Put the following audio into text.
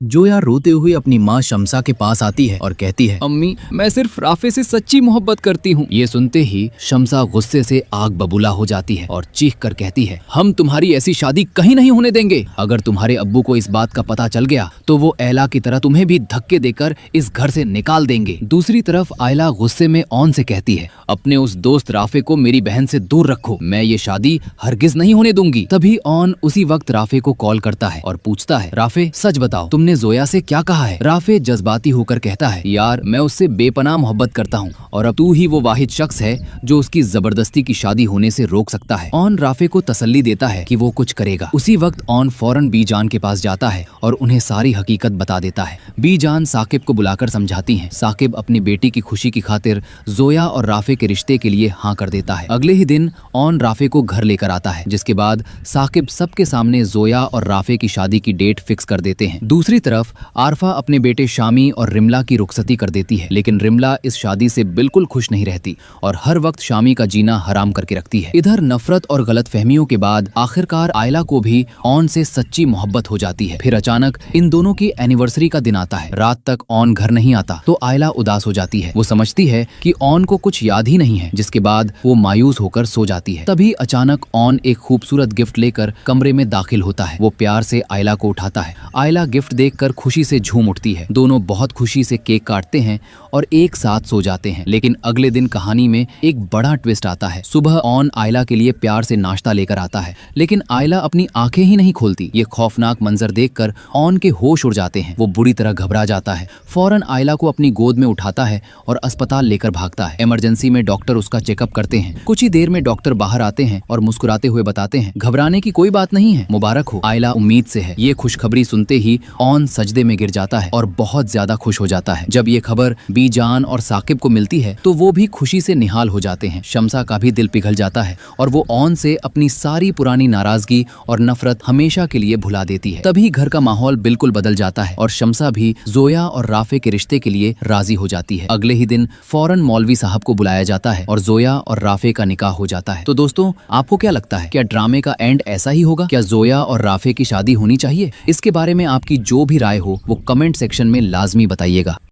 जोया रोते हुए अपनी माँ शम्सा के पास आती है और कहती है, अम्मी, मैं सिर्फ राफे से सच्ची मोहब्बत करती हूँ। ये सुनते ही शम्सा गुस्से से आग बबूला हो जाती है और चीख कर कहती है, हम तुम्हारी ऐसी शादी कहीं नहीं होने देंगे। अगर तुम्हारे अब्बू को इस बात का पता चल गया तो वो ऐला की तरह तुम्हें भी धक्के देकर इस घर से निकाल देंगे। दूसरी तरफ आयला गुस्से में ऑन से कहती है, अपने उस दोस्त राफे को मेरी बहन से दूर रखो, मैं ये शादी हरगिज नहीं होने दूंगी। तभी ऑन उसी वक्त राफे को कॉल करता है और पूछता है, राफे सच बताओ, तुमने जोया से क्या कहा है? राफे जज्बाती होकर कहता है, यार मैं उससे बेपनाह मोहब्बत करता हूँ और अब तू ही वो वाहिद शख्स है जो उसकी जबरदस्ती की शादी होने से रोक सकता है। ऑन राफे को तसल्ली देता है कि वो कुछ करेगा। उसी वक्त ऑन फौरन बीजान के पास जाता है और उन्हें सारी हकीकत बता देता है। बीजान साकिब को बुलाकर समझाती हैं। साकिब अपनी बेटी की खुशी की खातिर जोया और राफे के रिश्ते के लिए हाँ कर देता है। अगले ही दिन ऑन राफे को घर लेकर आता है, जिसके बाद साकिब सबके सामने जोया और राफे की शादी की डेट फिक्स कर देते हैं। दूसरी तरफ आरफा अपने बेटे शामी और रिमला की रुखसती कर देती है, लेकिन रिमला इस शादी से बिल्कुल खुश नहीं रहती और हर वक्त शामी का जीना हराम करके रखती है। इधर नफरत और गलतफहमियों के बाद आखिरकार आयला को भी ऑन से सच्ची मोहब्बत हो जाती है। फिर अचानक इन दोनों की एनिवर्सरी का दिन आता है। रात तक ऑन घर नहीं आता तो आयला उदास हो जाती है। वो समझती है कि ऑन को कुछ याद ही नहीं है, जिसके बाद वो मायूस होकर सो जाती है। तभी अचानक ऑन एक खूबसूरत गिफ्ट लेकर कमरे में दाखिल होता है। वो प्यार से आयला को उठाता है। आयला गिफ्ट देखकर खुशी से झूम उठती है। दोनों बहुत खुशी से केक काटते हैं और एक साथ सो जाते हैं। लेकिन अगले दिन कहानी में एक बड़ा ट्विस्ट आता है। सुबह ऑन आयला के लिए प्यार से नाश्ता लेकर आता है, लेकिन आयला अपनी आंखें ही नहीं खोलती। ये खौफनाक मंजर देखकर ऑन के होश उड़ जाते हैं। वो बुरी तरह घबरा जाता है। फौरन आयला को अपनी गोद में उठाता है और अस्पताल लेकर भागता है। इमरजेंसी में डॉक्टर उसका चेकअप करते हैं। कुछ ही देर में डॉक्टर बाहर आते हैं और मुस्कुराते हुए बताते हैं, घबराने की कोई बात नहीं है, मुबारक हो। आयला उम्मीद से है। ये खुशखबरी सुनते ही ऑन सजदे में गिर जाता है और बहुत ज्यादा खुश हो जाता है। जब ये खबर बीजान और साकिब को मिलती है तो वो भी खुशी से निहाल हो जाते हैं। शम्सा का भी दिल पिघल जाता है और वो ऑन से अपनी सारी पुरानी नाराजगी और नफरत हमेशा के लिए भुला देती है। तभी घर का माहौल बिल्कुल बदल जाता है और शम्सा भी जोया और राफे के रिश्ते के लिए राजी हो जाती है। अगले ही दिन फौरन मौलवी साहब को बुलाया जाता है और जोया और राफे का निकाह हो जाता है। तो दोस्तों, आपको क्या लगता है, क्या ड्रामे का एंड ऐसा ही होगा? क्या जोया और राफे की शादी होनी चाहिए? इसके बारे में आपकी जो भी राय हो वो कमेंट सेक्शन में लाजमी बताइएगा।